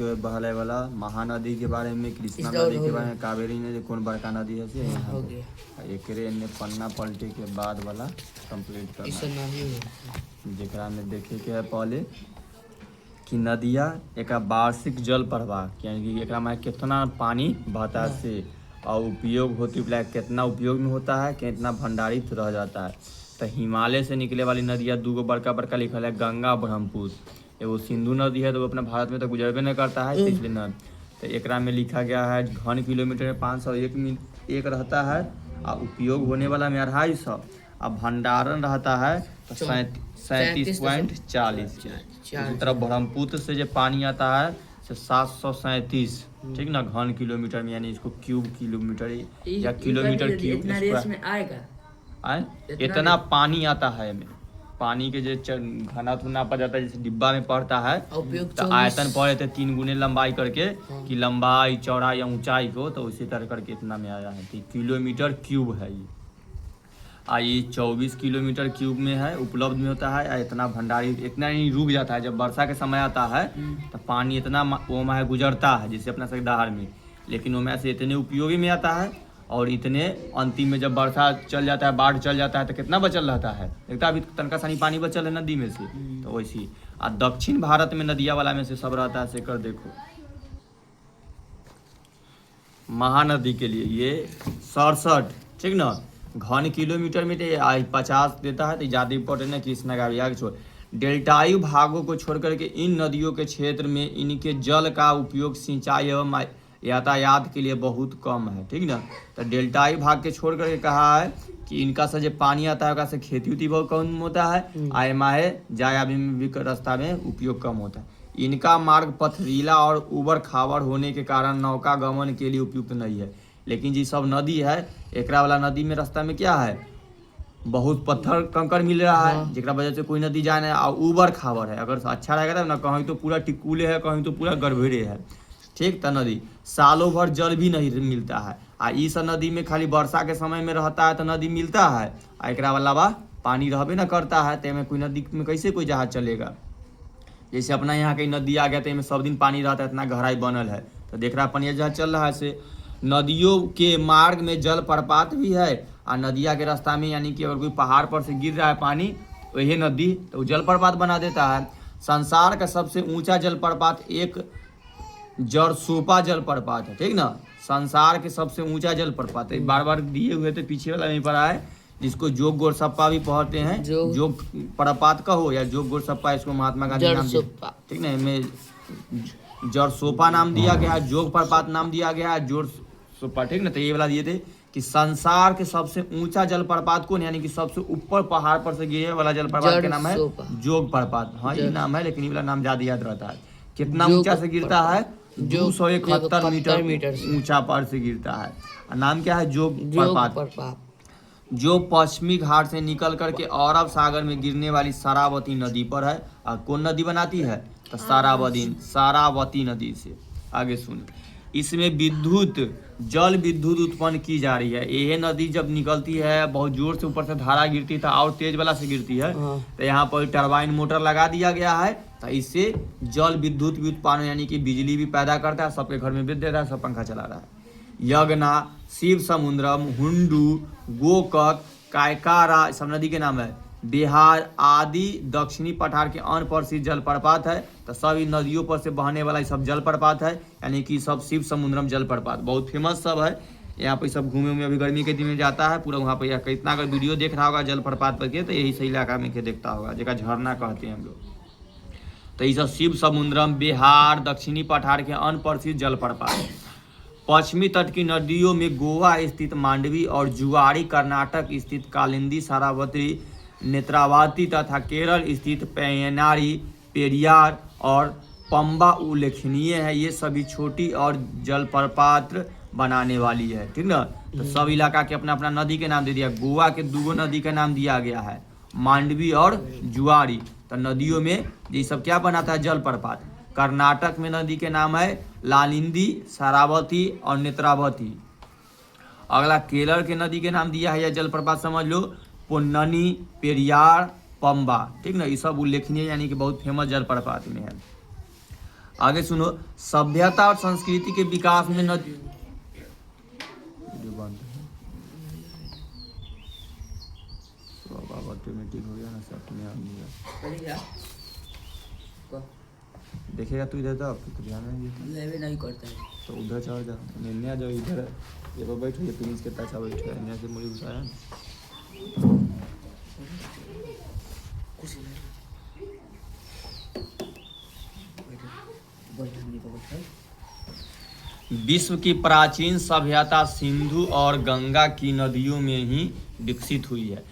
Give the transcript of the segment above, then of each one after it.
के बहले वाला महानदी के बारे में, कृष्णा नदी के बारे में, कावेरी नदी कौन बड़का नदी है से हो गया। एकरे ने पन्ना पलटे के बाद वाला कंप्लीट करना जेकरा में देखे के है पहले कि नदिया एक वार्षिक जल प्रवाह यानी कि एक में कितना पानी बहता है से और उपयोग होती है कितना उपयोग में होता है, कितना भंडारित रह जाता है। तो हिमालय से निकले वाली नदियाँ दूगो बड़का बड़का लिखल है, गंगा ब्रह्मपुत्र। एगो सिंधु नदी है तो वो अपने भारत में तो गुजरबे नहीं करता है, इसलिए न तो एकरा में लिखा गया है घन किलोमीटर में 501 रहता है और उपयोग होने वाला में 250 और भंडारण रहता है तो 37.40। इसी तरह ब्रह्मपुत्र से जो पानी आता है से 737 ठीक ना घन किलोमीटर में, यानी इसको क्यूब किलोमीटर या किलोमीटर क्यूब इतना पानी आता है में। पानी के जो घनत्व नापा जाता है जैसे डिब्बा में पड़ता है तो आयतन पड़े थे 3 गुने लंबाई करके कि लंबाई चौड़ाई या ऊंचाई को, तो उसी तरह करके इतना में आया है। तो किलोमीटर क्यूब है ये 24 किलोमीटर क्यूब में है उपलब्ध में होता है। इतना भंडारी इतना ही रुक जाता है जब वर्षा के समय आता है तो पानी इतना ओमा है गुजरता है जैसे अपना से दहाड़ में, लेकिन ओमा से इतने उपयोगी में आता है और इतने अंतिम में जब वर्षा चल जाता है बाढ़ चल जाता है तो कितना बचल रहता है, देखता अभी तनका सानी पानी बचल है नदी में से। तो वैसी दक्षिण भारत में नदिया वाला में से सब रहता है से कर देखो महानदी के लिए ये 67 ठीक ना घन किलोमीटर में 50 देता है तो ज़्यादा इंपॉर्टेंट है कृष्णा का आगे छोड़। डेल्टायु भागों को छोड़ करके इन नदियों के क्षेत्र में इनके जल का उपयोग सिंचाई एवं यातायात के लिए बहुत कम है ठीक ना। तो डेल्टाई भाग के छोड़ करके कहा है कि इनका से जो पानी आता है से खेती उती बहुत कम होता है, आय माहे जाया भी रास्ता में उपयोग कम होता है। इनका मार्ग पथरीला और उबड़ खाबड़ होने के कारण नौका गमन के लिए उपयुक्त नहीं है। लेकिन जी सब नदी है एकरा वाला नदी में रास्ता में क्या है बहुत पत्थर कंकड़ मिल रहा है जिसका वजह से कोई नदी जाए और उबड़ खाबड़ है। अगर अच्छा रहेगा ना कहीं तो पूरा टिकुले है कहीं तो पूरा गड़बड़े है ठीक। तो नदी सालों भर जल भी नहीं मिलता है इस नदी में खाली वर्षा के समय में रहता है तो नदी मिलता है एक अलावा पानी रहबे न करता है। तो में कोई नदी में कैसे कोई जहाज चलेगा। जैसे अपना यहाँ कहीं नदी आ गया तो में सब दिन पानी रहता है इतना गहराई बनल है तो देख रहा है पानी जहाज चल रहा है से। नदियों के मार्ग में जल प्रपात भी है और नदिया के रास्ता में यानी कि अगर कोई पहाड़ पर से गिर रहा है पानी वही नदी तो जल प्रपात बना देता है। संसार का सबसे ऊंचा जल प्रपात एक जरसोपा जल प्रपात है ठीक ना। संसार के सबसे ऊंचा जल प्रपात है बार बार दिए हुए थे पीछे वाला नहीं पड़ा है जिसको जोग गोरसप्पा भी पढ़ते हैं जोग प्रपात का हो या जोग गोरसप्पा इसको महात्मा गांधी नाम दिया ठीक ना। इनमें जरसोपा नाम दिया गया है जोग प्रपात नाम दिया गया है जोरसोपा ठीक ना। तो ये वाला दिए थे कि संसार के सबसे ऊंचा जल प्रपात कौन यानी कि सबसे ऊपर पहाड़ पर से गिरे वाला जल प्रपात का नाम है जोग प्रपात। हाँ ये नाम है लेकिन ये वाला नाम ज्यादा याद रहता है। कितना ऊंचा से गिरता है 271 मीटर ऊंचा पर से गिरता है। नाम क्या है जोग प्रपात जो पश्चिमी घाट से निकल करके अरब सागर में गिरने वाली सारावती नदी पर है। और कौन नदी बनाती है तो सारावती नदी से आगे सुन। इसमें जल विद्युत उत्पन्न की जा रही है। यह नदी जब निकलती है बहुत जोर से ऊपर से धारा गिरती है और तेज वाला से गिरती है तो यहाँ पर टरबाइन मोटर लगा दिया गया है तो इससे जल विद्युत भी उत्पादन यानी कि बिजली भी पैदा करता है। सबके घर में विद्युत दे रहा है सब पंखा चला रहा है। यगना शिव समुद्रम हुंडू गोकक कायकारा सब नदी के नाम है। बिहार आदि दक्षिणी पठार के अन्य प्रसिद्ध जलप्रपात है। तो सब इन नदियों पर से बहने वाला सब जलप्रपात है यानी कि सब शिव समुद्रम जलप्रपात बहुत फेमस सब है। यहाँ पे सब घूमे हुए अभी गर्मी के दिन में जाता है पूरा वहाँ पे कितना अगर वीडियो देख रहा होगा जलप्रपात पर के तो यही सही इलाका में के देखता होगा जगह झरना कहते हैं हम लोग। तो ये सब शिव समुद्रम बिहार दक्षिणी पठार के अन्य प्रसिद्ध जलप्रपात। पश्चिमी तट की नदियों में गोवा स्थित मांडवी और जुआरी कर्नाटक स्थित कालिंदी सारावती नेत्रावती तथा केरल स्थित पैनारी पेरियार और पंबा उल्लेखनीय है। ये सभी छोटी और जलप्रपात बनाने वाली है ठीक ना। तो सब इलाका के अपना अपना नदी के नाम दे दिया। गोवा के 2 नदी का नाम दिया गया है मांडवी और जुआरी। तो नदियों में ये सब क्या बनाता है जलप्रपात। कर्नाटक में नदी के नाम है लालिंदी सारावती और नेत्रावती। अगला केरल के नदी के नाम दिया है या जलप्रपात समझ लो पोन्ननी पेरियार पंबा ठीक ना। ये सब उल्लेखनीय यानी कि बहुत फेमस जलप्रपात में है। आगे सुनो, सभ्यता और संस्कृति के विकास में नदी ऑटोमेटिक हो गया ना सब अपने आप देखेगा तू इधर तो ध्यान नहीं करता है तो उधर चढ़ जा, आ जाओ इधर ये पर बैठो, ये प्रिंस कितना अच्छा बैठो है, यहाँ से मुड़ी घुसाया ना। विश्व की प्राचीन सभ्यता सिंधु और गंगा की नदियों में ही विकसित हुई है।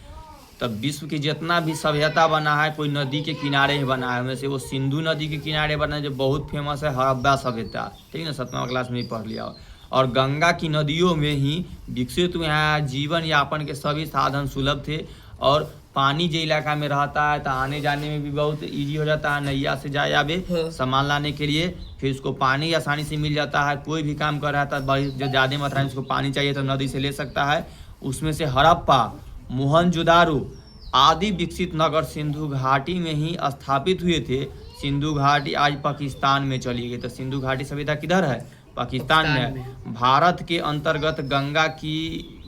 तब विश्व की जितना भी सभ्यता बना है कोई नदी के किनारे ही बना है, वैसे वो सिंधु नदी के किनारे बना है जो बहुत फेमस है, हड़प्पा सभ्यता, ठीक है ना, 7वां क्लास में ही पढ़ लिया। और गंगा की नदियों में ही विकसित हुए हैं। जीवन यापन के सभी साधन सुलभ थे और पानी जो इलाका में रहता है तो आने जाने में भी बहुत इजी हो जाता है, नैया से जाए आवे सामान लाने के लिए, फिर उसको पानी आसानी से मिल जाता है। कोई भी काम कर रहा था बड़ी जो ज़्यादा मात्रा में उसको पानी चाहिए तो नदी से ले सकता है। उसमें से हड़प्पा, मोहनजोदारो आदि विकसित नगर सिंधु घाटी में ही स्थापित हुए थे। सिंधु घाटी आज पाकिस्तान में चली गई। तो सिंधु घाटी सभ्यता किधर है? पाकिस्तान में। भारत के अंतर्गत गंगा की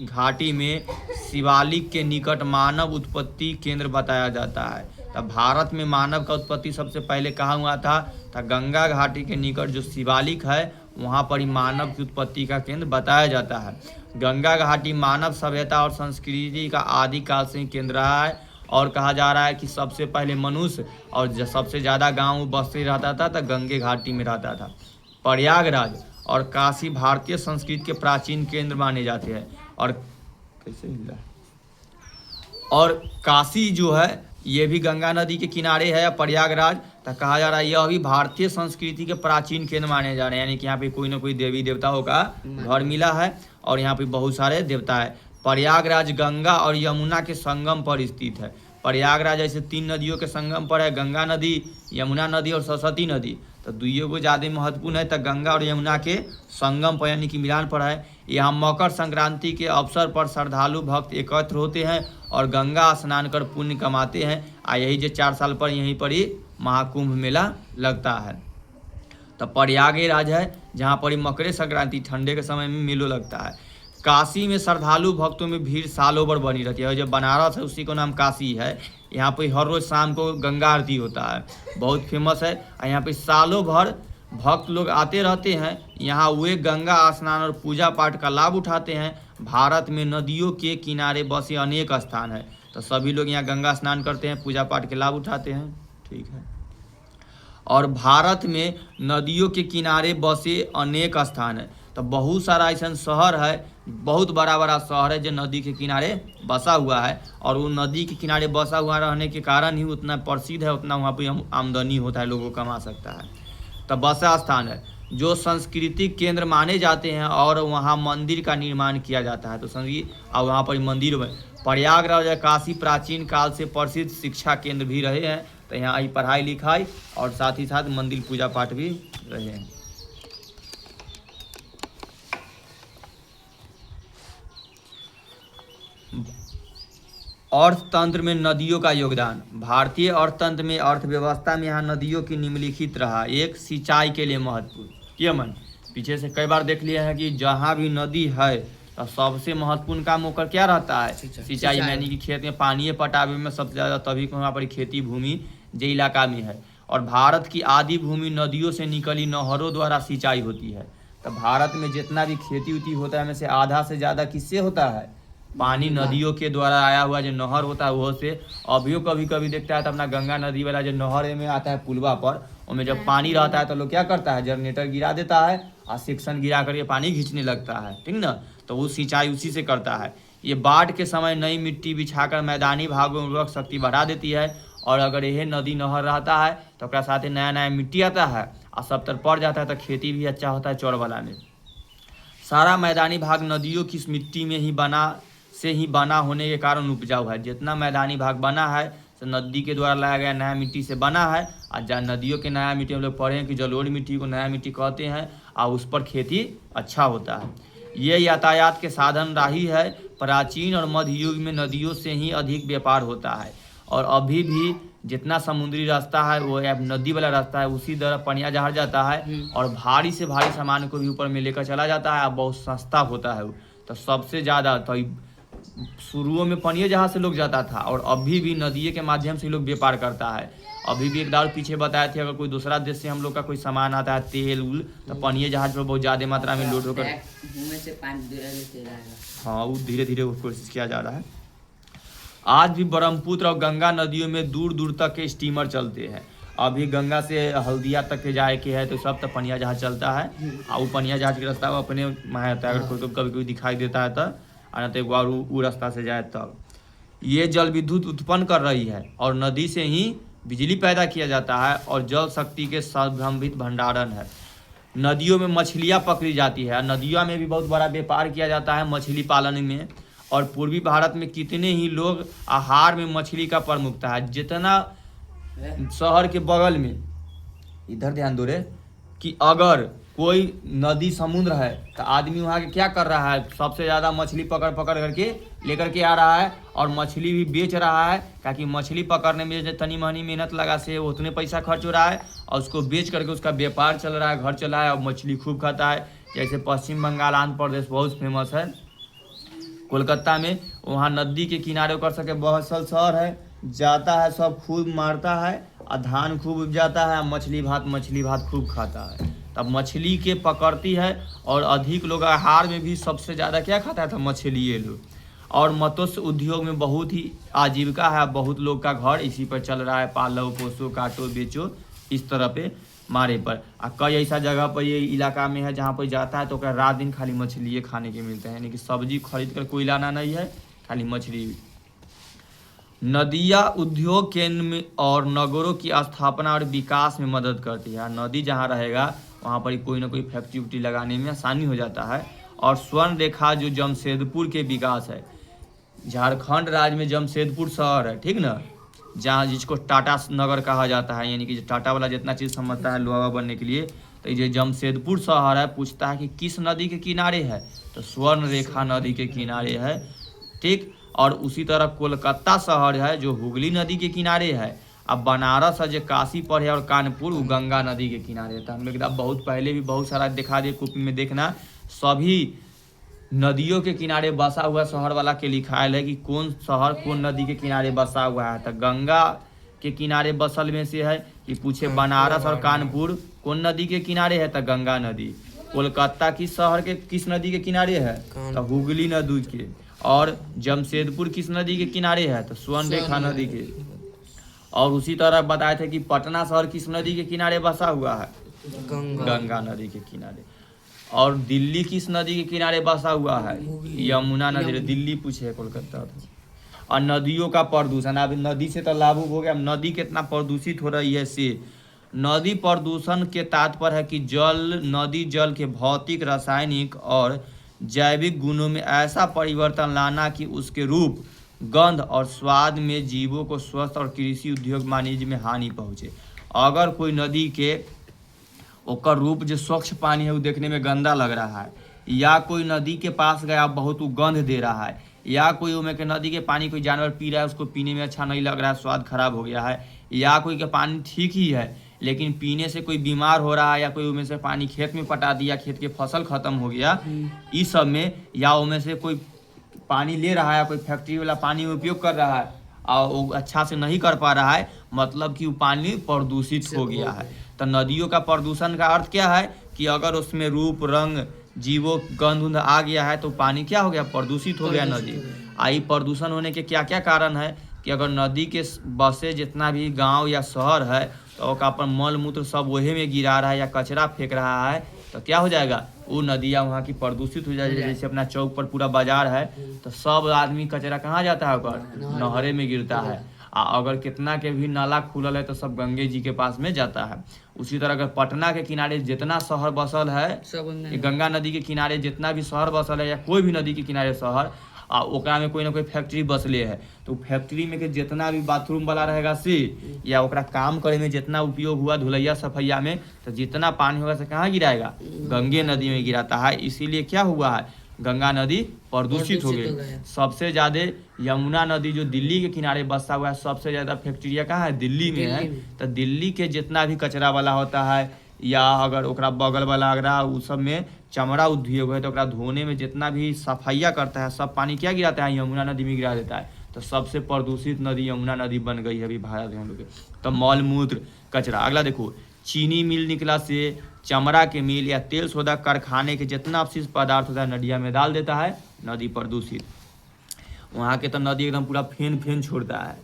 घाटी में शिवालिक के निकट मानव उत्पत्ति केंद्र बताया जाता है। तब भारत में मानव का उत्पत्ति सबसे पहले कहाँ हुआ था? तो गंगा घाटी के निकट जो शिवालिक है वहाँ पर ही मानव की उत्पत्ति का केंद्र बताया जाता है। गंगा घाटी मानव सभ्यता और संस्कृति का आदिकाल से ही केंद्र रहा है। और कहा जा रहा है कि सबसे पहले मनुष्य और सबसे ज़्यादा गांव बस्ती रहता था तो गंगे घाटी में रहता था। प्रयागराज और काशी भारतीय संस्कृति के प्राचीन केंद्र माने जाते हैं। और कैसे हिल और काशी जो है ये भी गंगा नदी के किनारे है। प्रयागराज तो कहा जा रहा है यह भी भारतीय संस्कृति के प्राचीन केंद्र माने जा रहे हैं, यानी कि यहाँ पे कोई ना कोई देवी देवताओं का घर मिला है और यहाँ पे बहुत सारे देवता है। प्रयागराज गंगा और यमुना के संगम पर स्थित है। प्रयागराज ऐसे 3 नदियों के संगम पर है, गंगा नदी, यमुना नदी और सरस्वती नदी। तो दुइयों को ज़्यादा महत्वपूर्ण है, तो गंगा और यमुना के संगम पर यानी कि मिलान पर है। यहाँ मकर संक्रांति के अवसर पर श्रद्धालु भक्त एकत्र होते हैं और गंगा स्नान कर पुण्य कमाते हैं। यही जो 4 साल पर यहीं पर ही महाकुंभ मेला लगता है। तो प्रयागराज है जहाँ पर ही मकर संक्रांति ठंडे के समय में मेलो लगता है। काशी में श्रद्धालु भक्तों में भीड़ सालों भर बनी रहती है। जो बनारस है उसी को नाम काशी है। यहाँ पे हर रोज़ शाम को गंगा आरती होता है, बहुत फेमस है। यहाँ पे सालों भर भक्त लोग आते रहते हैं। यहाँ वे गंगा स्नान और पूजा पाठ का लाभ उठाते हैं। भारत में नदियों के किनारे बसे अनेक स्थान है, तो सभी लोग यहाँ गंगा स्नान करते हैं, पूजा पाठ के लाभ उठाते हैं, ठीक है। और भारत में नदियों के किनारे बसे अनेक स्थान है, तो बहुत सारा ऐसा शहर है, बहुत बड़ा बड़ा शहर है जो नदी के किनारे बसा हुआ है। और वो नदी के किनारे बसा हुआ रहने के कारण ही उतना प्रसिद्ध है, उतना वहाँ पे आमदनी होता है, लोगों कमा सकता है। तो बसा स्थान है जो सांस्कृतिक केंद्र माने जाते हैं और वहाँ मंदिर का निर्माण किया जाता है। तो संगीत और वहाँ पर मंदिर में प्रयागराज और काशी प्राचीन काल से प्रसिद्ध शिक्षा केंद्र भी रहे हैं। तो यहाँ पढ़ाई लिखाई और साथ ही साथ मंदिर पूजा पाठ भी रहे हैं। अर्थतंत्र में नदियों का योगदान। भारतीय अर्थतंत्र में अर्थव्यवस्था में यहाँ नदियों की निम्नलिखित रहा। एक, सिंचाई के लिए महत्वपूर्ण। ये मन पीछे से कई बार देख लिया है कि जहाँ भी नदी है तो सबसे महत्वपूर्ण काम होकर क्या रहता है? सिंचाई, यानी कि खेत में पानी पटावे में सबसे ज़्यादा तभी वहाँ पर खेती भूमि जो इलाका में है। और भारत की आधी भूमि नदियों से निकली नहरों द्वारा सिंचाई होती है। तो भारत में जितना भी खेती उती होता है में से आधा से ज़्यादा किससे होता है? पानी नदियों के द्वारा आया हुआ जो नहर होता है वो से। अभी कभी कभी देखता है तो अपना गंगा नदी वाला जो नहर में आता है पुलवा पर, उनमें जब पानी रहता है तो लोग क्या करता है? जनरेटर गिरा देता है और सेक्शन गिरा करके पानी खींचने लगता है, ठीक ना। तो वो सिंचाई उसी से करता है। ये बाढ़ के समय नई मिट्टी बिछाकर मैदानी भागों में उर्वरक शक्ति बढ़ा देती है। और अगर यह नदी नहर रहता है तो अपना साथ ही नया नया मिट्टी आता है और सब तरफ पड़ जाता है, तो खेती भी अच्छा होता है चौड़ वाला में। सारा मैदानी भाग नदियों की मिट्टी में ही बना होने के कारण उपजाऊ है। जितना मैदानी भाग बना है तो नदी के द्वारा लाया गया नया मिट्टी से बना है। और जहाँ नदियों के नया मिट्टी हम लोग पढ़े हैं कि जलोढ़ मिट्टी को नया मिट्टी कहते हैं और उस पर खेती अच्छा होता है। ये यातायात के साधन राही है। प्राचीन और मध्य युग में नदियों से ही अधिक व्यापार होता है और अभी भी जितना समुद्री रास्ता है वो अब नदी वाला रास्ता है, उसी तरह पनिया जहाज जाता है और भारी से भारी सामान को भी ऊपर में लेकर चला जाता है। अब बहुत सस्ता होता है वो। तो सबसे ज़्यादा तो शुरुओं में पनिया जहाज से लोग जाता था और अभी भी नदिये के माध्यम से लोग व्यापार करता है। अभी भी एक दार पीछे बताए थे, अगर कोई दूसरा देश से हम लोग का कोई सामान आता है, तेल उल, तो पनिया जहाज पर बहुत ज़्यादा मात्रा में लोड होकर हाँ वो धीरे धीरे कोशिश किया जा रहा है। आज भी ब्रह्मपुत्र और गंगा नदियों में दूर दूर तक के स्टीमर चलते हैं। अभी गंगा से हल्दिया तक के जाए के है तो सब तक पनिया जहाज चलता है और वो पनिया जहाज के रास्ता अपने वहाँ होता है। अगर कोई कभी कोई दिखाई देता है तब और तो एक बार वो रास्ता से जाए तब। ये जल विद्युत उत्पन्न कर रही है और नदी से ही बिजली पैदा किया जाता है और जल शक्ति के संभवित भंडारण है। नदियों में मछलियाँ पकड़ी जाती है, नदियों में भी बहुत बड़ा व्यापार किया जाता है मछली पालन में। और पूर्वी भारत में कितने ही लोग आहार में मछली का प्रमुखता है। जितना शहर के बगल में इधर ध्यान दो रे कि अगर कोई नदी समुद्र है तो आदमी वहाँ के क्या कर रहा है, सबसे ज़्यादा मछली पकड़ करके लेकर के आ रहा है और मछली भी बेच रहा है। ताकि मछली पकड़ने में जो तनी मनी मेहनत लगा से उतने पैसा खर्च हो रहा है और उसको बेच करके उसका व्यापार चल रहा है, घर चला है और मछली खूब खाता है। जैसे पश्चिम बंगाल आंध्र प्रदेश बहुत फेमस है, कोलकाता में वहाँ नदी के किनारे कर सके बहुत सा शहर है, जाता है सब खूब मारता है और धान खूब उपजाता है, मछली भात खूब खाता है। तब मछली के पकड़ती है और अधिक लोग आहार में भी सबसे ज़्यादा क्या खाता है तो मछली ये लोग। और मत्स्य उद्योग में बहुत ही आजीविका है, बहुत लोग का घर इसी पर चल रहा है, पालो पोसो काटो बेचो इस तरह पे मारे पर। कई ऐसा जगह पर ये इलाका में है जहाँ पर जाता है तो रात दिन खाली मछली खाने के मिलते हैं, यानी कि सब्जी खरीद कर कोई लाना नहीं है, खाली मछली। नदियाँ उद्योग केंद्र में और नगरों की स्थापना और विकास में मदद करती है। नदी जहाँ रहेगा वहाँ पर कोई ना कोई फैक्ट्री उक्ट्री लगाने में आसानी हो जाता है। और स्वर्ण रेखा जो जमशेदपुर के विकास है, झारखंड राज्य में जमशेदपुर शहर है, ठीक ना, जहाँ जिसको टाटा नगर कहा जाता है, यानी कि टाटा वाला जितना चीज़ समझता है लोहा बनने के लिए। तो ये जमशेदपुर शहर है, पूछता है कि किस नदी के किनारे है, तो स्वर्ण रेखा नदी के किनारे है, ठीक। और उसी तरह कोलकाता शहर है जो हुगली नदी के किनारे है। अब बनारस है जो काशी पर है और कानपुर वो गंगा नदी के किनारे है। तो हम लोग बहुत पहले भी बहुत सारा दिखा दिए कॉपी में, देखना सभी नदियों के किनारे बसा हुआ शहर वाला के लिखायल है कि कौन शहर कौन नदी के किनारे बसा हुआ है। तो गंगा के किनारे बसल में से है कि पूछे बनारस और कानपुर कौन नदी के किनारे है, तो गंगा नदी। कोलकाता किस शहर के किस नदी के किनारे है, तो हुगली नदी के। और जमशेदपुर किस नदी के किनारे है, तो स्वर्ण रेखा नदी के। और उसी तरह बताए थे कि पटना शहर किस नदी के किनारे बसा हुआ है, गंगा नदी के किनारे। और दिल्ली किस नदी के किनारे बसा हुआ है, यमुना नदी। दिल्ली पूछे कोलकाता। और नदियों का प्रदूषण, अब नदी से तो लाभ हो गया, नदी कितना प्रदूषित हो रही है से। नदी प्रदूषण के तात्पर्य है कि नदी जल के भौतिक, रासायनिक और जैविक गुणों में ऐसा परिवर्तन लाना कि उसके रूप, गंध और स्वाद में जीवों को स्वस्थ और कृषि उद्योग वाणिज्य में हानि पहुँचे। अगर कोई नदी के ओकर रूप जो स्वच्छ पानी है वो देखने में गंदा लग रहा है, या कोई नदी के पास गया बहुत वो गंध दे रहा है, या कोई उमें के नदी के पानी कोई जानवर पी रहा है उसको पीने में अच्छा नहीं लग रहा है, स्वाद खराब हो गया है, या कोई के पानी ठीक ही है लेकिन पीने से कोई बीमार हो रहा है, या कोई उमें से पानी खेत में पटा दिया, खेत के फसल खत्म हो गया, इस सब में, या उमें से कोई पानी ले रहा है, कोई फैक्ट्री वाला पानी उपयोग कर रहा है और वो अच्छा से नहीं कर पा रहा है, मतलब कि वो पानी प्रदूषित हो गया है। तो नदियों का प्रदूषण का अर्थ क्या है कि अगर उसमें रूप, रंग, जीवों, गंध आ गया है तो पानी क्या हो गया, प्रदूषित हो गया नदी। आई प्रदूषण होने के क्या क्या कारण है कि अगर नदी के बसे जितना भी गांव या शहर है तो अपन मल मूत्र सब वही में गिरा रहा है या कचरा फेंक रहा है, तो क्या हो जाएगा, वो नदियाँ वहाँ की प्रदूषित हो जाएगी। जैसे अपना चौक पर पूरा बाजार है तो सब आदमी कचरा कहाँ जाता है, ओकर नहरे में गिरता है। अगर कितना के भी नाला खुलल है तो सब गंगे जी के पास में जाता है। उसी तरह अगर पटना के किनारे जितना शहर बसल है, गंगा नदी के किनारे जितना भी शहर बसल है या कोई भी नदी के किनारे शहर, ओकरा में कोई ना कोई फैक्ट्री बसले है, तो फैक्ट्री में के जितना भी बाथरूम वाला रहेगा से, या ओकरा काम करे में जितना उपयोग हुआ धुलैया सफैया में, तो जितना पानी होगा से कहाँ गिराएगा, गंगे नदी में गिराता है। इसीलिए क्या हुआ है, गंगा नदी प्रदूषित हो गई। सबसे ज़्यादा यमुना नदी जो दिल्ली के किनारे बसा हुआ है, सबसे ज़्यादा फैक्ट्रिया कहाँ है? दिल्ली में है। तो दिल्ली के जितना भी कचरा वाला होता है या अगर ओकरा बगल वाला अगर उस सब में चमड़ा उद्योग है तो ओकरा धोने में जितना भी सफाइया करता है सब पानी क्या गिराता है? यमुना नदी में गिरा देता है। तो सबसे प्रदूषित नदी यमुना नदी बन गई है अभी भारत में हम लोग के। तो मल मूत्र कचरा। अगला देखो, चीनी मिल निकला से, चमड़ा के मिल या तेल सोदा कारखाने के जितना अपशिष्ट पदार्थ होता है नदिया में डाल देता है, नदी प्रदूषित। वहाँ के तो नदी एकदम पूरा फेन छोड़ता है।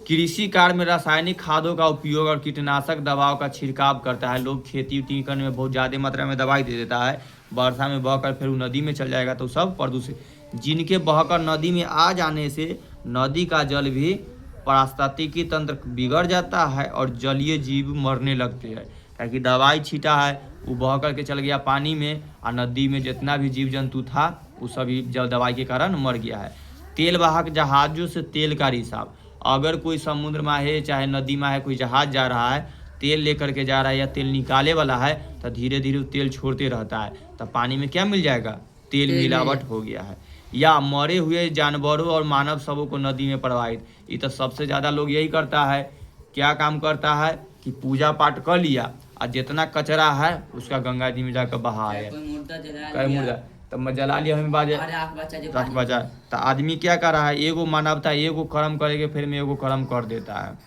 कृषि कार्य में रासायनिक खादों का उपयोग और कीटनाशक दवाओं का छिड़काव करता है। लोग खेती उती करने में बहुत ज़्यादा मात्रा में दवाई दे देता है, वर्षा में बहकर फिर वो नदी में चल जाएगा तो सब प्रदूषित। जिनके बहकर नदी में आ जाने से नदी का जल भी पारिस्थितिकी तंत्र बिगड़ जाता है और जलीय जीव मरने लगते हैं। ताकि दवाई छीटा है वो बह कर के चल गया पानी में और नदी में जितना भी जीव जंतु था वो सभी जल दवाई के कारण मर गया है। तेल वाहक जहाज़ों से तेल का रिसाव। अगर कोई समुद्र में है चाहे नदी में है, कोई जहाज़ जा रहा है, तेल लेकर के जा रहा है या तेल निकाले वाला है तो धीरे धीरे तेल छोड़ते रहता है तो पानी में क्या मिल जाएगा? तेल मिलावट हो गया है। या मरे हुए जानवरों और मानव सबों को नदी में प्रवाहित। ये तो सबसे ज़्यादा लोग यही करता है, क्या काम करता है कि पूजा पाठ कर लिया और जितना कचरा है उसका गंगा जी में जाकर बहा है। कई मुर्दा तब जला लिया हमें बाजे रख बचा। तो आदमी क्या कर रहा है? एगो मानवता एगो कर्म करेगा फिर में एगो कर्म कर देता है।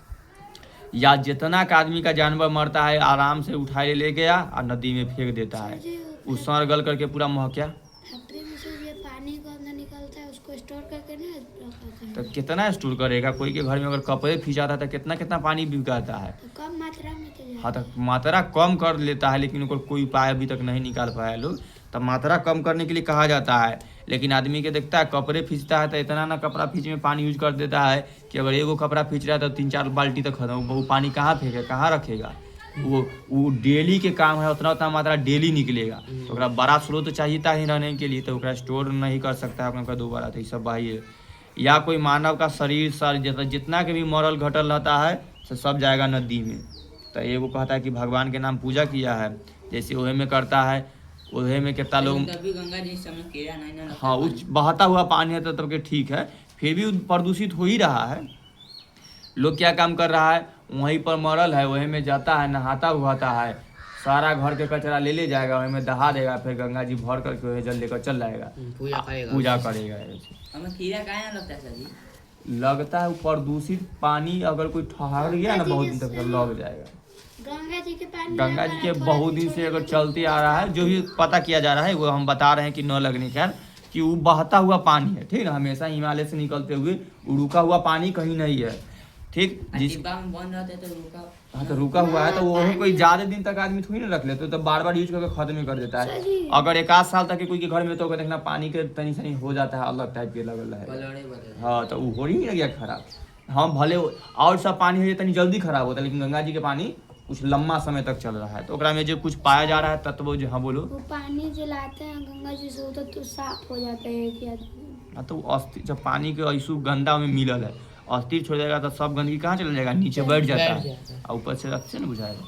या जितना का आदमी का जानवर मरता है आराम से उठाए ले गया और नदी में फेंक देता है, उस सर गल करके पूरा महक्या। तो कितना स्टोर करेगा? कोई के घर में अगर कपड़े खींचाता है तो कितना पानी बिगाता है। तो कम मात्रा में तो हाँ, तो मात्रा कम कर लेता है लेकिन उनको कोई उपाय अभी तक नहीं निकाल पाया लोग। तो मात्रा कम करने के लिए कहा जाता है, लेकिन आदमी के देखता है कपड़े खींचता है तो इतना ना कपड़ा खींच में पानी यूज कर देता है कि अगर एगो कपड़ा खींच रहा है तो 3-4 बाल्टी तक खत्म। वो पानी कहाँ फेंकेगा, कहाँ रखेगा? वो डेली के काम है, उतना मात्रा डेली निकलेगा तो बड़ा स्रोत चाहिए ही रहने के लिए, तो स्टोर नहीं कर सकता है अपना दोबारा। तो ये सब बाह्य। या कोई मानव का शरीर सर जितना के भी मरल घटल रहता है सब जाएगा नदी में। तो ये वो कहता है कि भगवान के नाम पूजा किया है, जैसे ओहे में करता है ओहे में कितना लोग गंगा जी समय कीड़ा नहीं। हाँ, उस बहता हुआ पानी है तो तब के ठीक है, फिर भी प्रदूषित हो ही रहा है। लोग क्या काम कर रहा है? वहीं पर मरल है वहीं में जाता है, नहाता हुआता है, सारा घर के कचरा ले जाएगा, वहीं में दहा देगा, फिर गंगा जी भर करके वही जल लेकर चल जाएगा, पूजा करेगा। हमें कीड़ा काहे लगता है सर जी? लगता है प्रदूषित पानी अगर कोई ठहर गया ना बहुत दिन तक लग जाएगा। गंगा जी के पानी, गंगा जी के बहुत दिन से अगर चलते आ रहा है, जो भी पता किया जा रहा है वो हम बता रहे हैं कि न लगने खैर कि वो बहता हुआ पानी है, ठीक है, हमेशा हिमालय से निकलते हुए रुका हुआ पानी कहीं नहीं है, ठीक। में बंद रहता है तो रुका। हाँ, तो रुका हुआ है तो वो कोई ज्यादा दिन तक आदमी थोड़ी ना रख लेते, तो बार बार यूज करके खत्म कर देता है। अगर 1 साल तक कोई के घर में तो देखना पानी के तनी सनी हो जाता है, अलग टाइप के लगल है। हाँ, तो वो हो ही नहीं गया खराब। हाँ, भले और सब पानी है तनी जल्दी खराब होता है, लेकिन गंगा जी के पानी कुछ लंबा समय तक चल रहा है, तो ओकरा में जो कुछ पाया जा रहा है तत्व जो, हाँ बोलो। वो पानी जलाते हैं गंगा जी से तो साफ हो जाता है कि हाँ, तो अस्थिर जब पानी के ऐसू गंदा में मिलल है, अस्थिर छोड़ जाएगा तो सब गंदगी कहाँ चला जाएगा? नीचे बैठ जाता है और ऊपर से अच्छे ना बुझाएगा।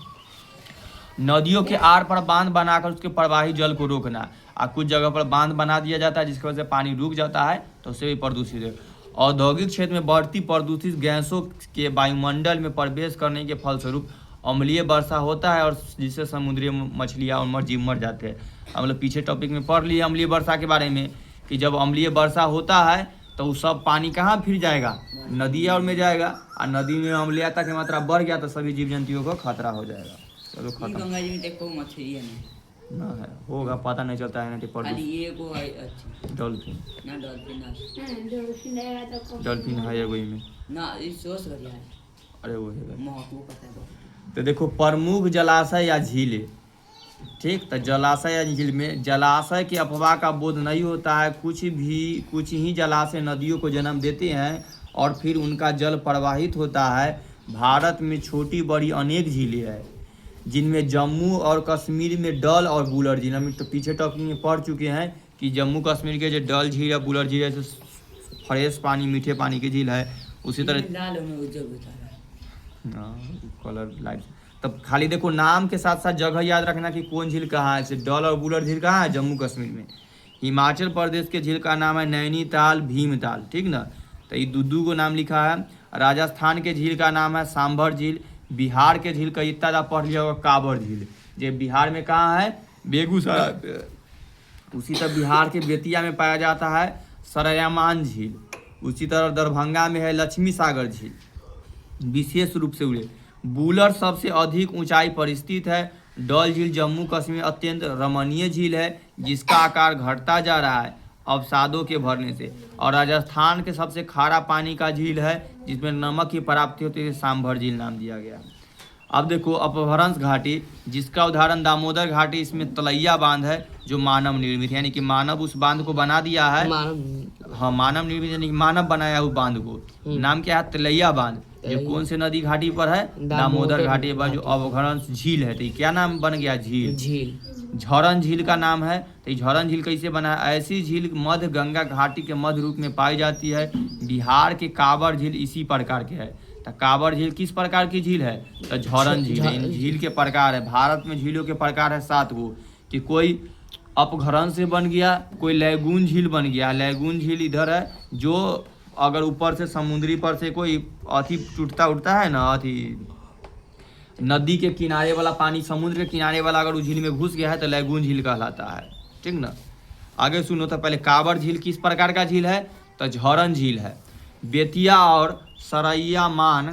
नदियों के आर पर बांध बनाकर उसके प्रवाही जल को रोकना, और कुछ जगह पर बांध बना दिया जाता है जिसकी वजह से पानी रुक जाता है, तो उससे भी प्रदूषित है। औद्योगिक क्षेत्र में बढ़ती प्रदूषित गैसों के वायुमंडल में प्रवेश करने के फलस्वरूप अम्लीय वर्षा होता है और जिससे समुद्री मछलियाँ और जीव मर जाते हैं। हम लोग पीछे टॉपिक में पढ़ लिए अम्लीय वर्षा के बारे में कि जब अम्लीय वर्षा होता है तो वो सब पानी कहाँ फिर जाएगा? नदी और में जाएगा, और नदी में अम्लीयता की मात्रा बढ़ गया तो सभी जीव जंतुओं को खतरा हो जाएगा। चलो खत्म। गंगा जी में देखो मछली है नहीं ना है, होगा पता नहीं चलता है ना। खाली ये को है अच्छी डॉल्फिन ना, डॉल्फिन है तो डॉल्फिन है एगो में ना, इस सोच बढ़िया है। अरे वो है महक वो पता है। तो देखो प्रमुख जलाशय या झीलें, ठीक। तो जलाशय या झील में जलाशय की अफवाह का बोध नहीं होता है। कुछ ही जलाशय नदियों को जन्म देते हैं और फिर उनका जल प्रवाहित होता है। भारत में छोटी बड़ी अनेक झीलें हैं जिनमें जम्मू और कश्मीर में डल और बुलर झील, हम तो पीछे टॉपिक में पढ़ चुके हैं कि जम्मू कश्मीर के जो डल झील है बुलर झील है फ्रेश पानी मीठे पानी की झील है। उसी तरह कलर लाइट। तब खाली देखो नाम के साथ साथ जगह याद रखना कि कौन झील कहाँ है। डल और बुलर झील कहाँ है? जम्मू कश्मीर में। हिमाचल प्रदेश के झील का नाम है नैनीताल, भीमताल, ठीक ना। तो ये दू को नाम लिखा है। राजस्थान के झील का नाम है सांभर झील। बिहार के झील का इतना पढ़ लिया होगा काबर झील, जो बिहार में कहाँ है, बेगूसराय। उसी तरह बिहार के बेतिया में पाया जाता है सरयामान झील। उसी तरह दरभंगा में है लक्ष्मी सागर झील। विशेष रूप से उड़े बुलर सबसे अधिक ऊंचाई पर स्थित है। डल झील जम्मू कश्मीर अत्यंत रमणीय झील है जिसका आकार घटता जा रहा है अवसादों के भरने से। और राजस्थान के सबसे खारा पानी का झील है जिसमें नमक की प्राप्ति होती है, सांभर झील नाम दिया गया। अब देखो अपभ्रंश घाटी, जिसका उदाहरण दामोदर घाटी, इसमें तलैया बांध है जो मानव निर्मित, यानी कि मानव उस बांध को बना दिया है। हाँ, मानव निर्मित यानी कि मानव बनाया उस बांध को। नाम क्या है, तलैया बांध, जो कौन से नदी घाटी पर है, दामोदर घाटी पर, जो अपभ्रंश झील है। तो ये क्या नाम बन गया, झील। झौरन झील का नाम है। तो झौरन झील कैसे बना है, ऐसी झील मध्य गंगा घाटी के मध्य रूप में पाई जाती है। बिहार के काबर झील इसी प्रकार के है। तो काबर झील किस प्रकार की झील है, तो झौरन झील। इन झील के प्रकार है, भारत में झीलों के प्रकार है 7 गो, कि कोई अपभ्रंश से बन गया, कोई लैगून झील बन गया। लैगून झील इधर है, जो अगर ऊपर से समुद्री पर से कोई अथी टूटता उठता है ना, अथी नदी के किनारे वाला पानी, समुद्र के किनारे वाला अगर उस झील में घुस गया है तो लैगून झील कहलाता है, ठीक ना। आगे सुनो। तो पहले काबर झील किस प्रकार का झील है, तो झौरन झील है। बेतिया और सरैयामान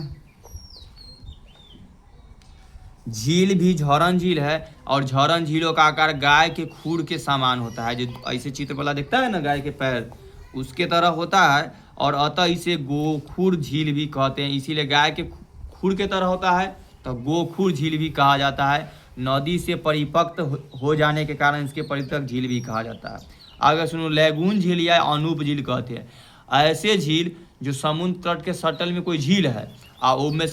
झील भी झौरन झील है। और झौरन झीलों का आकार गाय के खुर के समान होता है, जो ऐसे चित्र वाला दिखता है ना, गाय के पैर, उसके तरह होता है। और अतः इसे गोखुर झील भी कहते हैं, इसीलिए गाय के खुर के तरह होता है तो गोखुर झील भी कहा जाता है। नदी से परिपक्व हो जाने के कारण इसके परिपक्व झील भी कहा जाता है। आगे सुनो, लैगून झील या अनूप झील कहते हैं ऐसे झील जो समुद्र तट के सटल में कोई झील है और उसमें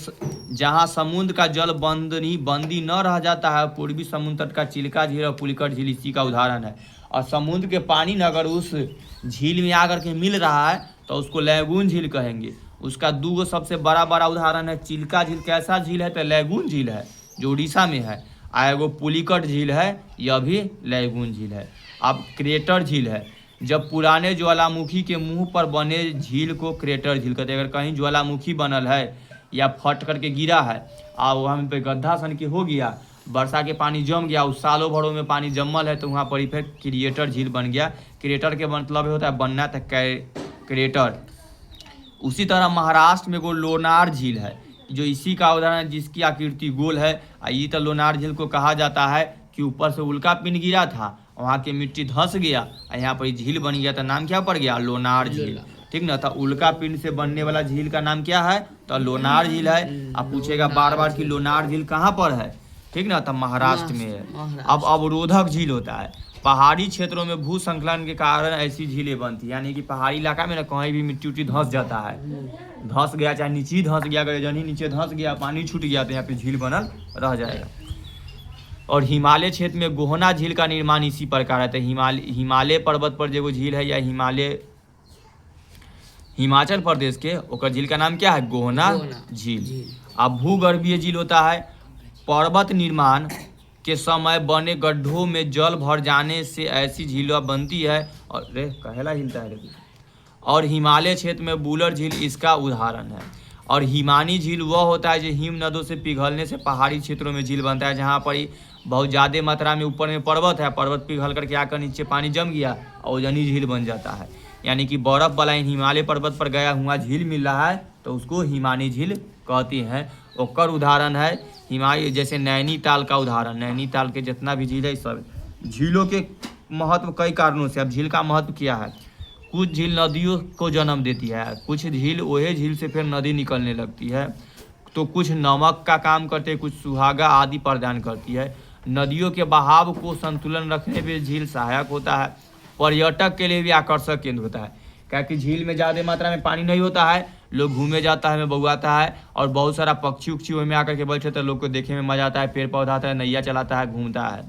जहाँ समुद्र का जल बंदी न रह जाता है। पूर्वी समुद्र तट का चिल्का झील और पुलिकट झील इसी का उदाहरण है। और समुद्र के पानी न अगर उस झील में आकर के मिल रहा है तो उसको लैगून झील कहेंगे। उसका 2 सबसे बड़ा उदाहरण है। चिल्का झील कैसा झील है, तो लैगून झील है जो उड़ीसा में है। एगो पुलिकट झील है, यह भी लैगून झील है। अब क्रेटर झील है, जब पुराने ज्वालामुखी के मुंह पर बने झील को क्रेटर झील कहते हैं। अगर कहीं ज्वालामुखी बनल है या फट करके गिरा है और वहाँ पे गड्ढा सन के हो गया, वर्षा के पानी जम गया, उस सालों भरों में पानी जमल है, तो वहाँ पर फिर क्रिएटर झील बन गया। क्रिएटर के मतलब होता है बनना, तो क्रेटर। उसी तरह महाराष्ट्र में एगो लोनार झील है जो इसी का उदाहरण है, जिसकी आकृति गोल है। ये तो लोनार झील को कहा जाता है कि ऊपर से उल्का पिंड गिरा था, वहाँ की मिट्टी धंस गया और यहाँ पर झील बन गया, तो नाम क्या पड़ गया, लोनार झील, ठीक ना। तो उल्का पिंड से बनने वाला झील का नाम क्या है, तो लोनार झील है। आप पूछेगा बार बार कि लोनार झील कहाँ पर है, ठीक ना, तो महाराष्ट्र में है। अब अवरोधक झील होता है, पहाड़ी क्षेत्रों में भूसंकलन के कारण ऐसी झीलें बनती है। यानी कि पहाड़ी इलाका में ना कहीं भी मिट्टी उट्टी धंस जाता है, धंस गया, चाहे नीचे धंस गया, अगर जनी नीचे धंस गया, पानी छूट गया, तो यहाँ पे झील बनल रह जाएगा। और हिमालय क्षेत्र में गोहना झील का निर्माण इसी प्रकार है। तो हिमालय पर्वत पर जो झील है, या हिमाचल प्रदेश के, ओकर झील का नाम क्या है, गोहना झील। अब भूगर्भीय झील होता है, पर्वत निर्माण के समय बने गड्ढों में जल भर जाने से ऐसी झीलें बनती है। और रे कहेला हिलता है रे। और हिमालय क्षेत्र में बुलर झील इसका उदाहरण है। और हिमानी झील वह होता है जो हिम नदों से पिघलने से पहाड़ी क्षेत्रों में झील बनता है, जहाँ पर बहुत ज़्यादा मात्रा में ऊपर में पर्वत है, पर्वत पिघल करके आकर नीचे पानी जम गया और जनी झील बन जाता है। यानी कि बर्फ वाला हिमालय पर्वत पर गया हुआ झील मिल रहा है तो उसको हिमानी झील कहती हैं। ओकर उदाहरण है हिमालय, जैसे नैनीताल का उदाहरण। नैनीताल के जितना भी झील है, सब झीलों के महत्व कई कारणों से। अब झील का महत्व क्या है, कुछ झील नदियों को जन्म देती है, कुछ झील वही झील से फिर नदी निकलने लगती है, तो कुछ नमक का काम करते हैं, कुछ सुहागा आदि प्रदान करती है। नदियों के बहाव को संतुलन रखने में झील सहायक होता है। पर्यटक के लिए भी आकर्षक केंद्र होता है, क्योंकि झील में ज़्यादा मात्रा में पानी नहीं होता है, लोग घूमे जाता है, में बउआता है, और बहुत सारा पक्षी उक्षी में आकर के बैठे तो लोग को देखने में मजा आता है, पेड़ पौधा आता है, नैया चलाता है, घूमता है।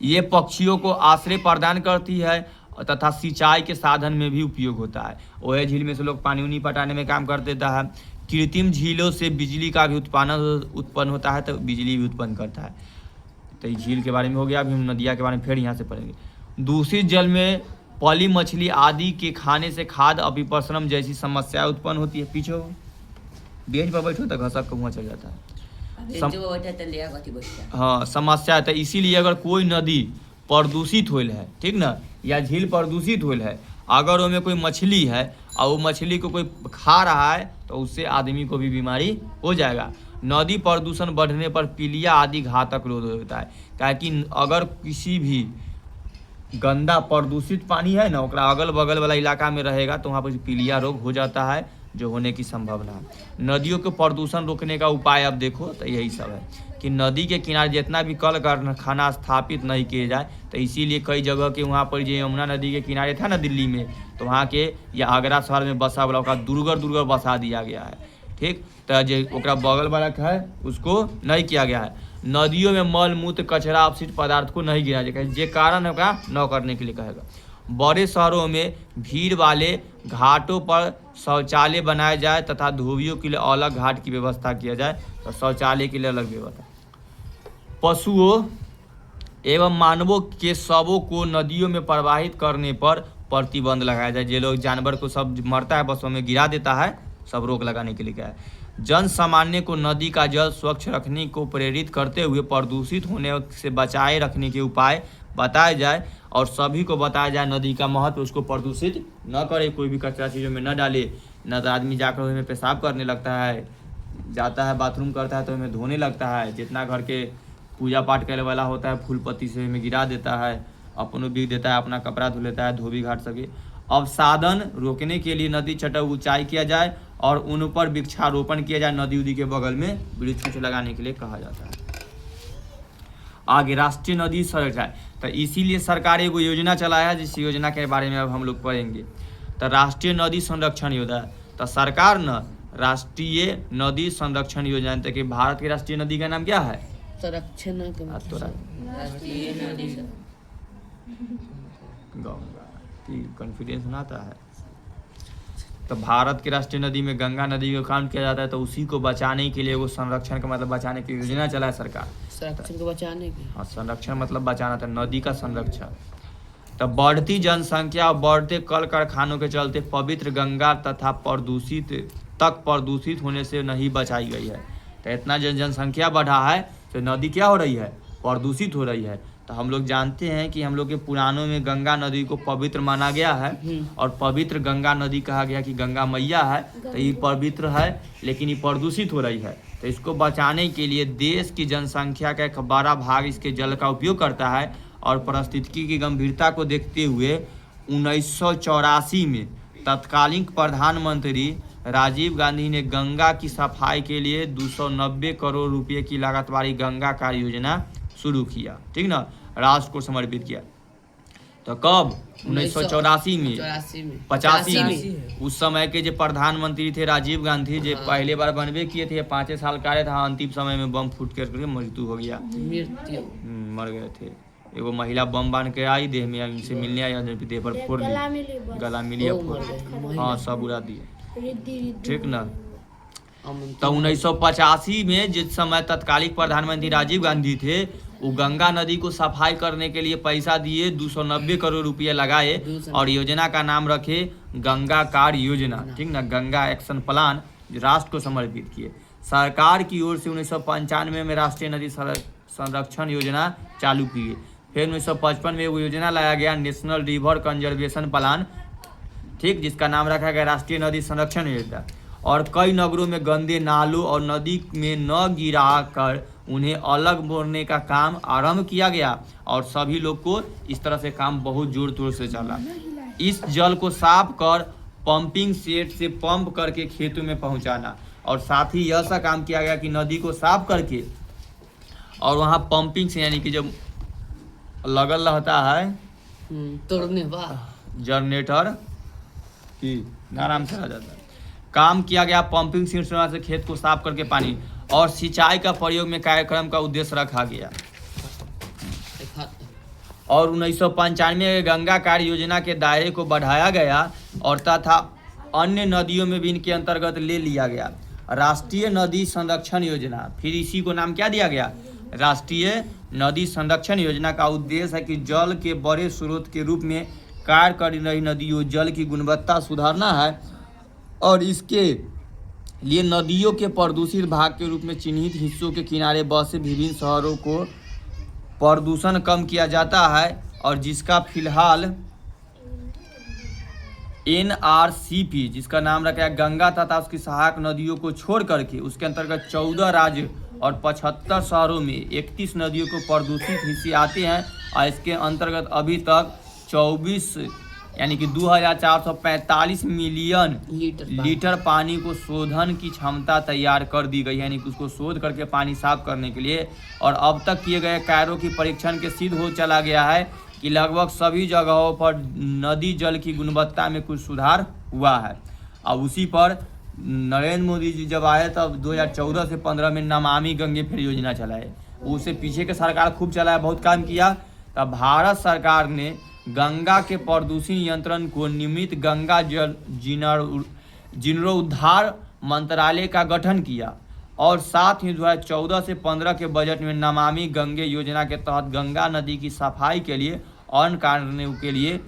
ये पक्षियों को आश्रय प्रदान करती है तथा सिंचाई के साधन में भी उपयोग होता है। वह झील में से लोग पानी उनी पटाने में काम कर देता है। कृत्रिम झीलों से बिजली का भी उत्पन्न होता है, तो बिजली भी उत्पन्न करता है। तो झील के बारे में हो गया। अभी हम नदिया के बारे में फिर यहाँ से पढ़ेंगे। दूषित जल में पली मछली आदि के खाने से खाद्य अपरिपसरम जैसी समस्या उत्पन्न होती है। पीछे बेंच पर बैठो तो घसक के हुआ चल जाता है। हाँ समस्या है। तो इसीलिए अगर कोई नदी प्रदूषित होल है, ठीक ना, या झील प्रदूषित होल है, अगर उसमें कोई मछली है और वो मछली को कोई खा रहा है तो उससे आदमी को भी बीमारी हो जाएगा। नदी प्रदूषण बढ़ने पर पीलिया आदि घातक रोग होता है। ताकि अगर किसी भी गंदा प्रदूषित पानी है ना, ओकरा अगल बगल वाला इलाका में रहेगा तो वहाँ पर पीलिया रोग हो जाता है, जो होने की संभावना है। नदियों के प्रदूषण रोकने का उपाय अब देखो तो यही सब है कि नदी के किनारे जितना भी कल कारखाना स्थापित नहीं किए जाए। तो इसीलिए कई जगह के वहाँ पर जो यमुना नदी के किनारे था ना दिल्ली में, तो वहाँ के या आगरा शहर में बसा वाला ओकरा दुर्गर बसा दिया गया है, ठीक। तो जो ओकरा बगल वाला है उसको नहीं किया गया है। नदियों में मल मूत्र कचरा अपशिष्ट पदार्थ को नहीं गिरा जाएगा, जे कारण होगा न करने के लिए कहेगा। बड़े शहरों में भीड़ वाले घाटों पर शौचालय बनाया जाए तथा धोबियों के लिए अलग घाट की व्यवस्था किया जाए, तो शौचालय के लिए अलग व्यवस्था। पशुओं एवं मानवों के शवों को नदियों में प्रवाहित करने पर प्रतिबंध लगाया जाए। जो लोग जानवर को सब मरता है बसों में गिरा देता है, सब रोक लगाने के लिए क्या है। जन सामान्य को नदी का जल स्वच्छ रखने को प्रेरित करते हुए प्रदूषित होने से बचाए रखने के उपाय बताया जाए और सभी को बताया जाए नदी का महत्व, उसको प्रदूषित न करे, कोई भी कचरा चीज़ों में न डाले। न तो आदमी जाकर उसमें पेशाब करने लगता है, जाता है बाथरूम करता है तो उसमें धोने लगता है। जितना घर के पूजा पाठ करने वाला होता है फूल पत्ती से उसमें गिरा देता है, अपनों भी देता है, अपना कपड़ा धो लेता है, धोबी घाट सके। अवसादन रोकने के लिए नदी तट ऊंचाई किया जाए और उन पर वृक्षारोपण किया जाए। नदी उदी के बगल में वृक्ष लगाने के लिए कहा जाता है। आगे राष्ट्रीय नदी संरक्षण, तो इसीलिए सरकार एगो योजना चलाया है, जिस योजना के बारे में अब हम लोग पढ़ेंगे। तो राष्ट्रीय नदी संरक्षण योजना, तो सरकार न राष्ट्रीय नदी संरक्षण योजना, तो कि भारत की राष्ट्रीय नदी का नाम क्या है? संरक्षण कॉन्फिडेंस आता है। तो भारत की राष्ट्रीय नदी में गंगा नदी का काम किया जाता है, तो उसी को बचाने के लिए वो संरक्षण का मतलब बचाने की योजना चला है सरकार। संरक्षण को बचाने की, हाँ संरक्षण मतलब बचाना था, नदी का संरक्षण। तो बढ़ती जनसंख्या और बढ़ते कल कारखानों के चलते पवित्र गंगा तथा प्रदूषित होने से नहीं बचाई गई है। तो इतना जनसंख्या बढ़ा है तो नदी क्या हो रही है? प्रदूषित हो रही है। तो हम लोग जानते हैं कि हम लोग के पुराणों में गंगा नदी को पवित्र माना गया है और पवित्र गंगा नदी कहा गया कि गंगा मैया है, तो ये पवित्र है लेकिन ये प्रदूषित हो रही है। तो इसको बचाने के लिए देश की जनसंख्या का एक बड़ा भाग इसके जल का उपयोग करता है और पारिस्थितिकी की गंभीरता को देखते हुए 1984 में तत्कालीन प्रधानमंत्री राजीव गांधी ने गंगा की सफाई के लिए 290 करोड़ रुपए की लागत वाली गंगा कार्य योजना शुरू किया, ठीक ना, राष्ट्र को समर्पित किया। तो कब? 1984 में, 85 में। उस समय के जो प्रधानमंत्री थे राजीव गांधी, जो पहले बार बनवे किए थे, 5 साल कार्य था, अंतिम समय में बम फूट कर मृत्यु हो गया, मर गए थे। एगो महिला बम बांध के आई, देह में इनसे मिलने आई, देह पर फोड़ दी, गला मिली, हाँ सब उड़ा दिए, ठीक ना। तो 1985 में जिस समय तत्कालीन प्रधानमंत्री राजीव गांधी थे, वो गंगा नदी को सफाई करने के लिए पैसा दिए, 290 करोड़ रुपये लगाए और योजना का नाम रखे गंगा कार्य योजना, ठीक ना, गंगा एक्शन प्लान, राष्ट्र को समर्पित किए। सरकार की ओर से 1995 में राष्ट्रीय नदी संरक्षण योजना चालू की गई। फिर 1955 में वो योजना लाया गया नेशनल रिवर कंजर्वेशन प्लान, ठीक, जिसका नाम रखा गया राष्ट्रीय नदी संरक्षण योजना। और कई नगरों में गंदे नालों और नदी में न गिरा कर उन्हें अलग मोड़ने का काम आरंभ किया गया और सभी लोग को इस तरह से काम बहुत जोर तोड़ से चला। इस जल को साफ कर पंपिंग सेट से पंप करके खेतों में पहुंचाना, और साथ ही यह सा काम किया गया कि नदी को साफ करके और वहाँ पंपिंग से, यानी कि जब लगल रहता है तोड़ने जनरेटर की आराम से आ जाता है, काम किया गया पंपिंग सिस्टम से खेत को साफ करके पानी और सिंचाई का प्रयोग में कार्यक्रम का उद्देश्य रखा गया। और 1995 में गंगा कार्य योजना के दायरे को बढ़ाया गया और तथा अन्य नदियों में भी इनके अंतर्गत ले लिया गया राष्ट्रीय नदी संरक्षण योजना। फिर इसी को नाम क्या दिया गया? राष्ट्रीय नदी संरक्षण योजना का उद्देश्य है कि जल के बड़े स्रोत के रूप में कार्य कर रही नदियों जल की गुणवत्ता सुधारना है और इसके लिए नदियों के प्रदूषित भाग के रूप में चिन्हित हिस्सों के किनारे बसे विभिन्न शहरों को प्रदूषण कम किया जाता है और जिसका फिलहाल NRCP जिसका नाम रखा है गंगा तथा उसकी सहायक नदियों को छोड़ करके उसके अंतर्गत 14 राज्य और 75 शहरों में 31 नदियों को प्रदूषित हिस्से आते हैं और इसके अंतर्गत अभी तक 24 यानी कि 2445 मिलियन लीटर पानी को शोधन की क्षमता तैयार कर दी गई है, यानी कि उसको शोध करके पानी साफ करने के लिए। और अब तक किए गए कार्यों की परीक्षण के सिद्ध हो चला गया है कि लगभग सभी जगहों पर नदी जल की गुणवत्ता में कुछ सुधार हुआ है। अब उसी पर नरेंद्र मोदी जी जब आए तब 2014 से 15 में नमामि गंगे फिर योजना चलाए, उससे पीछे के सरकार खूब चलाया, बहुत काम किया। तब भारत सरकार ने गंगा के प्रदूषण नियंत्रण को निमित्त गंगा जल जीर्णोद्धार मंत्रालय का गठन किया और साथ ही 2014 से 15 के बजट में नमामि गंगे योजना के तहत गंगा नदी की सफाई के लिए अन्य कार्यों के लिए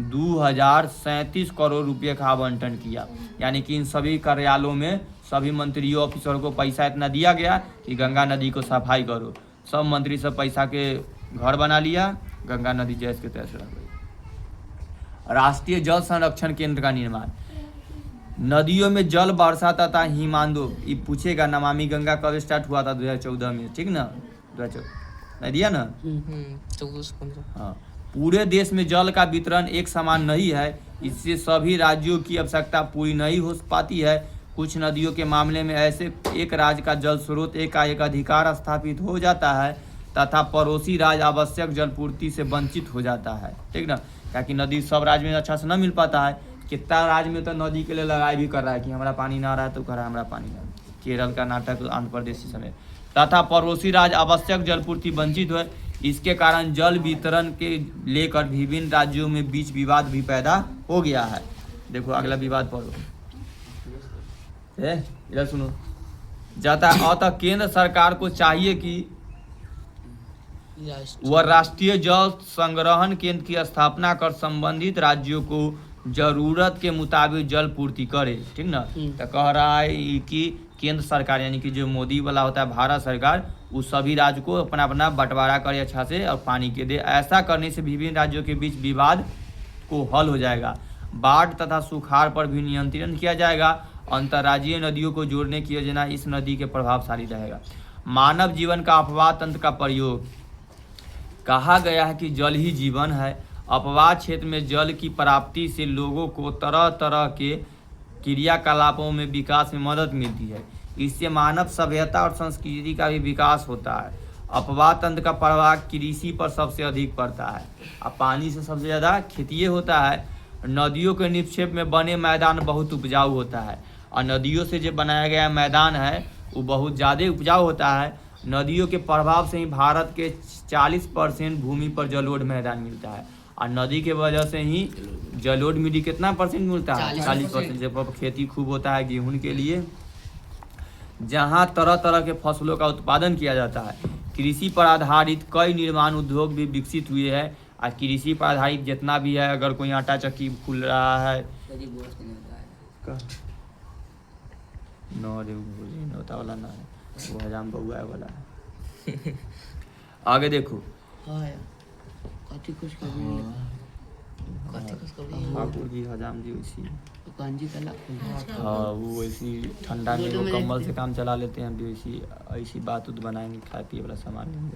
2037 करोड़ रुपये का आवंटन किया। यानी कि इन सभी कार्यालयों में सभी मंत्रियों ऑफिसरों को पैसा इतना दिया गया कि गंगा नदी को सफाई करो। सब मंत्री सब पैसा के घर बना लिया, गंगा नदी जैसे के तैसे रह गई। राष्ट्रीय जल संरक्षण केंद्र का निर्माण, नदियों में जल वर्षा तथा हिमांदो ये पूछेगा नमामि गंगा कब स्टार्ट हुआ था 2014 में, ठीक ना, 2014 नहीं दिया ना। 14 से 15। हाँ, पूरे देश में जल का वितरण एक समान नहीं है, इससे सभी राज्यों की आवश्यकता पूरी नहीं हो पाती है। कुछ नदियों के मामले में ऐसे एक राज्य का जल स्रोत एक अधिकार स्थापित हो जाता है तथा पड़ोसी राज्य आवश्यक जलपूर्ति से वंचित हो जाता है, ठीक ना, क्योंकि नदी सब राज्य में अच्छा से न मिल पाता है। कितना राज्य में तो नदी के लिए लड़ाई भी कर रहा है कि हमारा पानी ना आ रहा है तो कह रहा है हमारा पानी ना, केरल, कर्नाटक, आंध्र प्रदेश समेत, तथा पड़ोसी राज्य आवश्यक जलपूर्ति वंचित हुए। इसके कारण जल वितरण के लेकर विभिन्न राज्यों में बीच विवाद भी पैदा हो गया है। देखो अगला विवाद पढ़ो, इधर सुनो जाता है। अतः केंद्र सरकार को चाहिए कि वह राष्ट्रीय जल संग्रहण केंद्र की स्थापना कर संबंधित राज्यों को जरूरत के मुताबिक जल पूर्ति करे, ठीक ना। तो कह रहा है कि केंद्र सरकार यानी कि जो मोदी वाला होता है भारत सरकार, उस सभी राज्य को अपना अपना बंटवारा करे अच्छा से और पानी के दे। ऐसा करने से विभिन्न राज्यों के बीच विवाद को हल हो जाएगा, बाढ़ तथा सुखाड़ पर भी नियंत्रण किया जाएगा। अंतर्राज्यीय नदियों को जोड़ने की योजना इस नदी के प्रभावशाली रहेगा। मानव जीवन का अपवाह तंत्र का प्रयोग, कहा गया है कि जल ही जीवन है। अपवाह क्षेत्र में जल की प्राप्ति से लोगों को तरह तरह के क्रियाकलापों में विकास में मदद मिलती है। इससे मानव सभ्यता और संस्कृति का भी विकास होता है। अपवाह तंत्र का प्रभाव कृषि पर सबसे अधिक पड़ता है। अब पानी से सबसे ज़्यादा खेती होता है। नदियों के निक्षेप में बने मैदान बहुत उपजाऊ होता है और नदियों से जो बनाया गया मैदान है वो बहुत ज़्यादा उपजाऊ होता है। नदियों के प्रभाव से ही भारत के 40% भूमि पर जलोढ़ मैदान मिलता है और नदी के वजह से ही जलोढ़ मिट्टी कितना परसेंट मिलता है, 40%। जब खेती खूब होता है गेहूं के लिए, जहां तरह तरह के फसलों का उत्पादन किया जाता है। कृषि पर आधारित कई निर्माण उद्योग भी विकसित हुए हैं और कृषि पर आधारित जितना भी है, अगर कोई आटा चक्की खुल रहा है नौता वाला ना है, वो हजाम बउआ वाला है। आगे देखो ठाकुर जी हजाम जी वैसी, हाँ वो वैसी ठंडा में वो कम्बल से काम चला लेते हैं, वैसी ऐसी बात उत बनाएंगे, खाए पिए वाला सामान।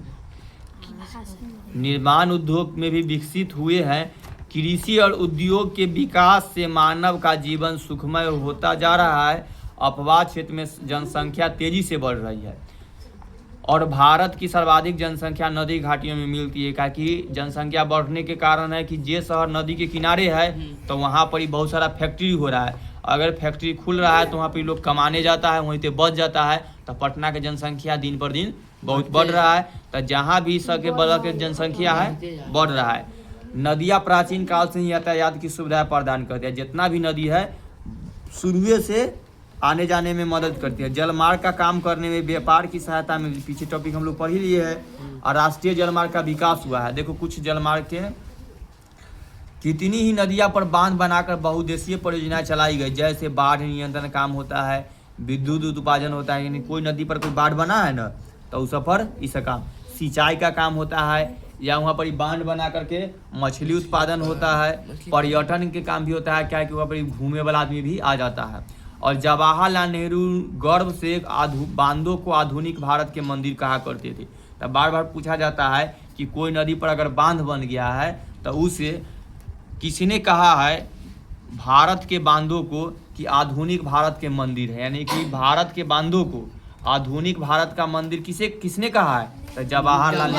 निर्माण उद्योग में भी विकसित हुए हैं। कृषि और उद्योग के विकास से मानव का जीवन सुखमय होता जा रहा है। अपवाह क्षेत्र में जनसंख्या तेजी से बढ़ रही है और भारत की सर्वाधिक जनसंख्या नदी घाटियों में मिलती है, क्योंकि जनसंख्या बढ़ने के कारण है कि जे शहर नदी के किनारे है तो वहाँ पर ही बहुत सारा फैक्ट्री हो रहा है। अगर फैक्ट्री खुल रहा है तो वहाँ पर लोग कमाने जाता है, वहीं पे बच जाता है। तो पटना की जनसंख्या दिन पर दिन बहुत बढ़ रहा है। तो जहाँ भी सके बड़ा के जनसंख्या है बढ़ रहा है। नदियाँ प्राचीन काल से ही यातायात की सुविधा प्रदान करती है। जितना भी नदी है शुरू से आने जाने में मदद करती है, जलमार्ग का काम करने में, व्यापार की सहायता में, पीछे टॉपिक हम लोग पढ़ ही लिए है, और राष्ट्रीय जलमार्ग का विकास हुआ है। देखो कुछ जलमार्ग के कितनी ही नदियां पर बांध बनाकर बहुउद्देशीय परियोजनाएं चलाई गई, जैसे बाढ़ नियंत्रण काम होता है, विद्युत उत्पादन होता है, यानी कोई नदी पर कोई बाढ़ बना है ना तो उस पर इसका काम, सिंचाई का काम होता है, या वहाँ पर बांध बना करके मछली उत्पादन होता है, पर्यटन के काम भी होता है, क्या है कि वहाँ पर घूमने वाला आदमी भी आ जाता है। और जवाहरलाल नेहरू गर्व से बांधों को आधुनिक भारत के मंदिर कहा करते थे। तब बार बार पूछा जाता है कि कोई नदी पर अगर बांध बन गया है तो उसे किसने कहा है भारत के बांधों को कि आधुनिक भारत के मंदिर है, यानी कि भारत के बांधों को आधुनिक भारत का मंदिर किसने कहा है, तो जवाहरलाल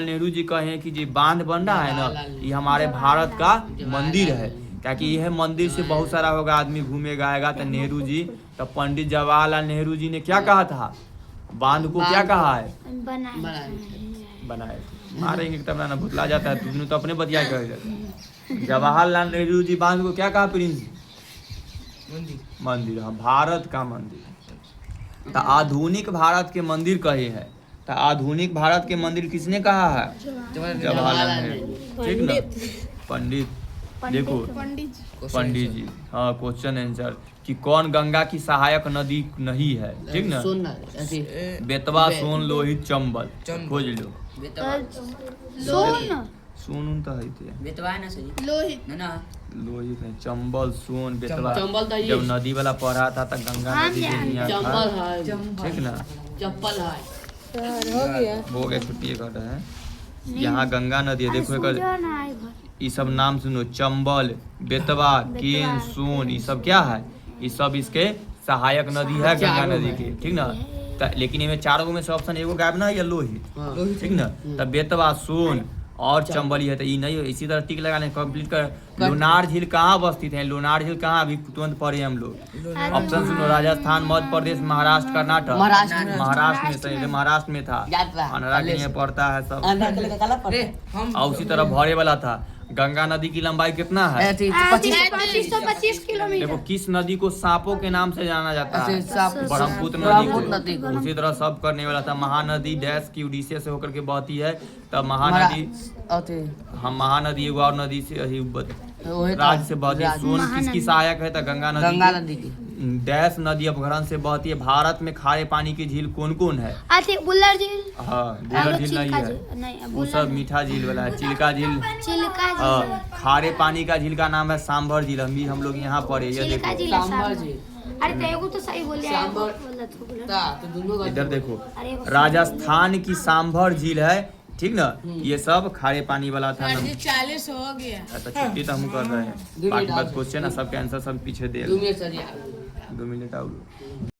नेहरू जी कहे कि जो बांध बन रहा है ना ये हमारे भारत का मंदिर है, ताकि यह मंदिर से बहुत सारा होगा आदमी घूमेगा आएगा। तो नेहरू जी, तो पंडित जवाहरलाल नेहरू जी ने क्या कहा था, बांध को क्या कहा है, बनाए थे। मारेंगे तब ना भुतला जाता है, तुमने तो अपने बतिया कर जाता है। जवाहरलाल नेहरू जी बांध को क्या कहा प्रिंस, मंदिर, हाँ भारत का मंदिर। तो आधुनिक भारत के मंदिर कहे हैं, तो आधुनिक भारत के मंदिर किसने कहा है, जवाहरलाल नेहरू, ठीक ना। पंडित, देखो पंडित जी, हाँ क्वेश्चन आंसर कि कौन गंगा की सहायक नदी नहीं है, ठीक ना। बेतवा, सोन, लोहित, चंबल, खोज लो। सोन तो है बेतवा है ना सही, लोहित ना लोहित है, चंबल, सोन, बेतवा। चंबल तो जब नदी वाला पढ़ा था तो गंगा नदी के नियर था, ठीक ना। चप्पल है हो गया, छुट्टी कर रहे हैं। यहाँ गंगा नदी है, देखो एक ये सब नाम सुनो, चंबल, बेतवा, केन, सोन, ये सब क्या है, ये सब इसके सहायक नदी है गंगा नदी के, ठीक ना। लेकिन इनमें चारों में से ऑप्शन एगो गायब ना है, या लोहित, ठीक ना। तब बेतवा, सोन और चंबल ही है, तो ये नहीं है। इसी तरह टिक लगाने कंप्लीट कर। लोनार झील कहाँ अवस्थित है, लोनार झील कहाँ, अभी तुरंत पढ़े हम लोग। ऑप्शन सुनो, राजस्थान, मध्य प्रदेश, महाराष्ट्र, कर्नाटक। महाराष्ट्र में सही, महाराष्ट्र में था, अनरा के लिए पड़ता है सब। और उसी तरह भरे वाला था। गंगा नदी की लंबाई कितना है, 25 किलोमीटर। देखो किस नदी को सांपों के नाम से जाना जाता है, ब्रह्मपुत्र नदी को। उसी तरह सब करने वाला था। महानदी डैश की उड़ीसा से होकर के बहती है, तब महानदी, हम महानदी एगो और नदी से राज्य से बहती है। सोन किसकी सहायक है, तो गंगा नदी की। डैश नदी अपभ्रंश से बहती है। भारत में खारे पानी की झील कौन कौन है, बुल्लर झील, हाँ बुल्लर झील नहीं है, वो सब मीठा झील वाला है। चिल्का झील, खारे पानी का झील का नाम है सांभर झील, हम लोग यहाँ पढ़े, ये देखो अरे तेगु तो सही बोले इधर देखो, राजस्थान की सांभर झील है, ठीक ना। ये सब खारे पानी वाला था ना। 40 हो गया, अच्छा छुट्टी तो हम कर रहे हैं, बाकी बात क्वेश्चन है सबके आंसर सब पीछे दे 2 मिनट और